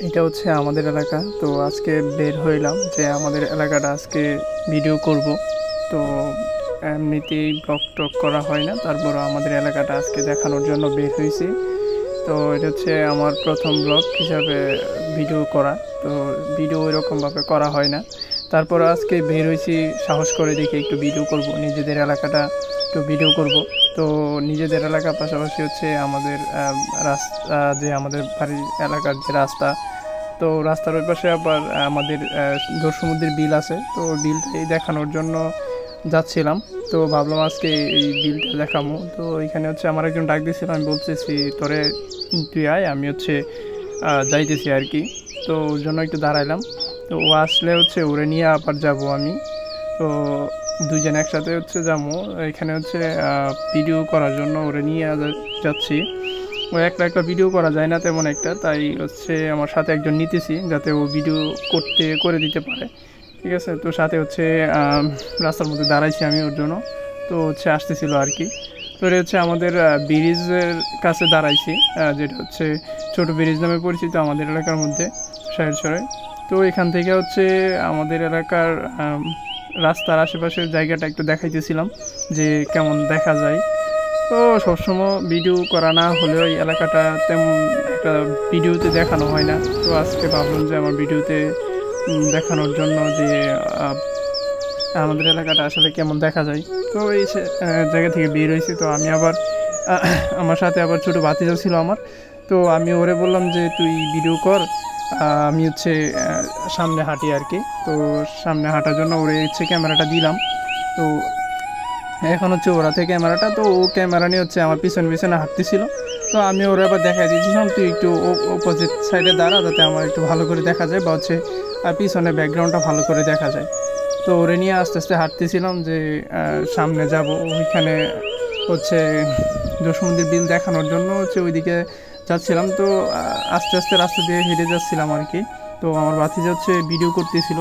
এটা হচ্ছে আমাদের এলাকা। তো আজকে বের হইলাম যে আমাদের এলাকাটা আজকে ভিডিও করব। তো এমনিতেই ব্লগ টক করা হয় না, তারপরও আমাদের এলাকাটা আজকে দেখানোর জন্য বের হয়েছি। তো এটা হচ্ছে আমার প্রথম ব্লগ হিসাবে ভিডিও করা। তো ভিডিও ওইরকমভাবে করা হয় না, তারপর আজকে বের হয়েছি সাহস করে দেখি একটু ভিডিও করব, নিজেদের এলাকাটা একটু ভিডিও করব। তো নিজেদের এলাকার পাশাপাশি হচ্ছে আমাদের রাস্তা, যে আমাদের বাড়ির এলাকার যে রাস্তা, তো রাস্তার ওই পাশে আবার আমাদের সমুদ্রের বিল আছে। তো বিলটাই দেখানোর জন্য যাচ্ছিলাম। তো ভাবলাম আজকে এই বিলটা দেখাবো। তো এখানে হচ্ছে আমার একজন ডাক দিয়েছিল, আমি বলতেছি তোরে তুই আয়, আমি হচ্ছে যাইতেছি আর কি। তো ওর জন্য একটু দাঁড়াইলাম। তো ও আসলে হচ্ছে ওরে নিয়ে আবার যাব আমি। তো দুজন একসাথে হচ্ছে যাবো। এখানে হচ্ছে ভিডিও করার জন্য ওরে নিয়ে যাচ্ছি। ও একটা একটা ভিডিও করা যায় না তেমন একটা, তাই হচ্ছে আমার সাথে একজন নিতেছি যাতে ও ভিডিও করে দিতে পারে। ঠিক আছে, তো সাথে হচ্ছে রাস্তার মধ্যে দাঁড়াইছি আমি ওর জন্য। তো হচ্ছে আসতেছিল আর কি। তো এটা হচ্ছে আমাদের ব্রিজের কাছে দাঁড়াইছি, যেটা হচ্ছে ছোট ব্রিজ নামে পরিচিত আমাদের এলাকার মধ্যে, সাহেরচরে। তো এখান থেকে হচ্ছে আমাদের এলাকার রাস্তার আশেপাশের জায়গাটা একটু দেখাইতেছিলাম যে কেমন দেখা যায়। তো সবসময় ভিডিও করা না হলেও এই এলাকাটা তেমন একটা ভিডিওতে দেখানো হয় না। তো আজকে ভাবলাম যে আমার ভিডিওতে দেখানোর জন্য যে আমাদের এলাকাটা আসলে কেমন দেখা যায়। তো এই জায়গা থেকে বের হয়েছি। তো আমি আবার আমার সাথে আবার ছোটো ভাতিজা ছিল আমার। তো আমি ওরে বললাম যে তুই ভিডিও কর, আমি হচ্ছে সামনে হাঁটি আর কি। তো সামনে হাঁটার জন্য ওরে হচ্ছে ক্যামেরাটা দিলাম। তো এখন হচ্ছে ওরা থেকে ক্যামেরাটা, তো ও ক্যামেরা নিয়ে হচ্ছে আমার পিছনে পিছনে হাঁটতেছিল। তো আমি ওরা আবার দেখাই দিয়েছিলাম তুই একটু অপোজিট সাইডে দাঁড়া, যাতে আমার একটু ভালো করে দেখা যায়, বা হচ্ছে পিছনে ব্যাকগ্রাউন্ডটা ভালো করে দেখা যায়। তো ওরে নিয়ে আস্তে আস্তে হাঁটতেছিলাম যে সামনে যাব। ওইখানে হচ্ছে সমুদ্রের বিল দেখানোর জন্য হচ্ছে ওইদিকে যাচ্ছিলাম। তো আস্তে আস্তে রাস্তা দিয়ে হেঁটে যাচ্ছিলাম আর কি। তো আমার ভাতিজা হচ্ছে ভিডিও করতেছিল।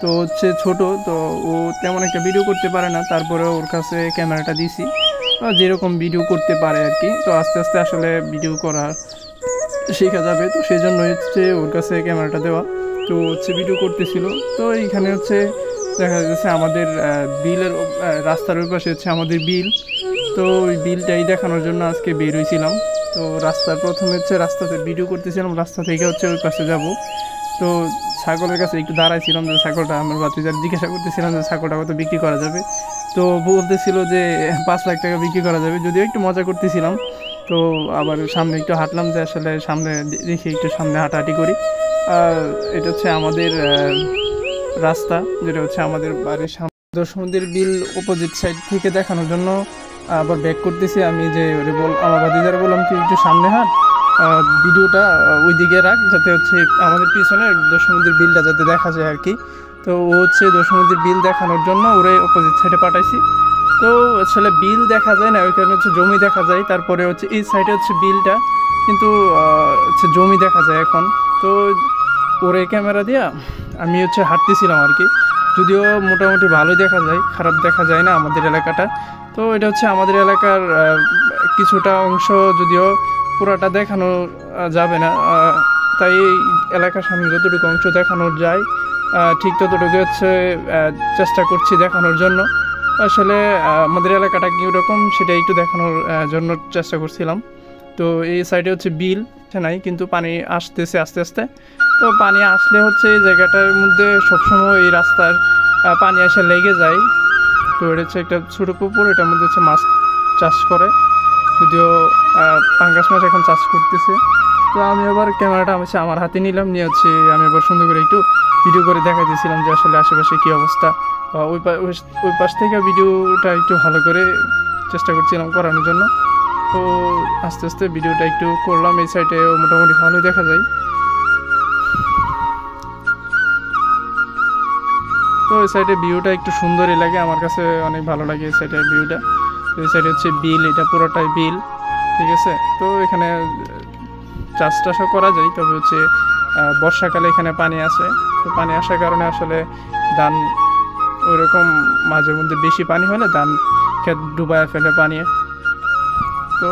তো হচ্ছে ছোট, তো ও তেমন একটা ভিডিও করতে পারে না, তারপরে ওর কাছে ক্যামেরাটা দিছি, যেরকম ভিডিও করতে পারে আর কি। তো আস্তে আস্তে আসলে ভিডিও করা শেখা যাবে, তো সেই জন্য হচ্ছে ওর কাছে ক্যামেরাটা দেওয়া। তো হচ্ছে ভিডিও করতেছিল। তো এইখানে হচ্ছে দেখা যাচ্ছে আমাদের বিলের রাস্তার ওই পাশে হচ্ছে আমাদের বিল। তো ওই বিলটাই দেখানোর জন্য আজকে বের হয়েছিলাম। তো রাস্তার প্রথমে হচ্ছে রাস্তাতে ভিডিও করতেছিলাম, রাস্তা থেকে হচ্ছে ওই পাশে যাব। তো ছাগলের কাছে একটু দাঁড়াইছিলাম যে ছাগলটা, আমার বাচ্চাদের জিজ্ঞাসা করতেছিলাম যে ছাগলটা কত বিক্রি করা যাবে। তো বলতেছিল যে 5 লাখ টাকা বিক্রি করা যাবে, যদিও একটু মজা করতেছিলাম। তো আবার সামনে একটু হাঁটলাম যে আসলে সামনে দেখি একটু সামনে হাঁটাহাঁটি করি। এটা হচ্ছে আমাদের রাস্তা, যেটা হচ্ছে আমাদের বাড়ির সামনে। সমুদ্রের বিল অপোজিট সাইড থেকে দেখানোর জন্য আবার ব্যাক করতেছি আমি, যে আমার বাদিদার বললাম তুই একটু সামনে হাঁট, ভিডিওটা ওই দিকে রাখ, যাতে হচ্ছে আমাদের পিছনে সমুদ্রের বিলটা যাতে দেখা যায় আর কি। তো ও হচ্ছে সমুদ্রের বিল দেখানোর জন্য ওরে অপোজিট সাইডে পাঠাইছি। তো আসলে বিল দেখা যায় না, ওইখানে হচ্ছে জমি দেখা যায়। তারপরে হচ্ছে এই সাইডে হচ্ছে বিলটা, কিন্তু হচ্ছে জমি দেখা যায় এখন। তো ওরে ক্যামেরা দিয়া আমি হচ্ছে হাঁটতেছিলাম আর কি। যদিও মোটামুটি ভালোই দেখা যায়, খারাপ দেখা যায় না আমাদের এলাকাটা। তো এটা হচ্ছে আমাদের এলাকার কিছুটা অংশ, যদিও পুরাটা দেখানো যাবে না, তাই এলাকার সামনে যতটুকু অংশ দেখানো যায় ঠিক ততটুকু হচ্ছে চেষ্টা করছি দেখানোর জন্য। আসলে আমাদের এলাকাটা কীরকম সেটা একটু দেখানোর জন্য চেষ্টা করছিলাম। তো এই সাইডে হচ্ছে বিল নাই, কিন্তু পানি আসতেছে আস্তে আস্তে। তো পানি আসলে হচ্ছে এই জায়গাটার মধ্যে সবসময় এই রাস্তার পানি এসে লেগে যায়। তো এটা হচ্ছে একটা ছোটো পুকুর, এটার মধ্যে হচ্ছে মাছ চাষ করে, যদিও পাঙ্গাস মাছ এখন চাষ করতেছে। তো আমি আবার ক্যামেরাটা আমার হাতে নিলাম, নিয়ে হচ্ছে আমি আবার সুন্দর করে একটু ভিডিও করে দেখা দিয়েছিলাম যে আসলে আশেপাশে কী অবস্থা। ওই পাশ থেকে ভিডিওটা একটু ভালো করে চেষ্টা করছিলাম করানোর জন্য। তো আস্তে আস্তে ভিডিওটা একটু করলাম। এই সাইডে মোটামুটি ভালোই দেখা যায়। তো এই সাইডে ভিউটা একটু সুন্দরই লাগে, আমার কাছে অনেক ভালো লাগে এই সাইডের ভিউটা। তো এই সাইডে হচ্ছে বিল, এটা পুরোটাই বিল, ঠিক আছে। তো এখানে চাষ টাসও করা যায়, তবে হচ্ছে বর্ষাকালে এখানে পানি আসে। তো পানি আসার কারণে আসলে ধান ওইরকম মাঝে মধ্যে বেশি পানি হলে ধান ক্ষেত ডুবায় ফেলে পানি। তো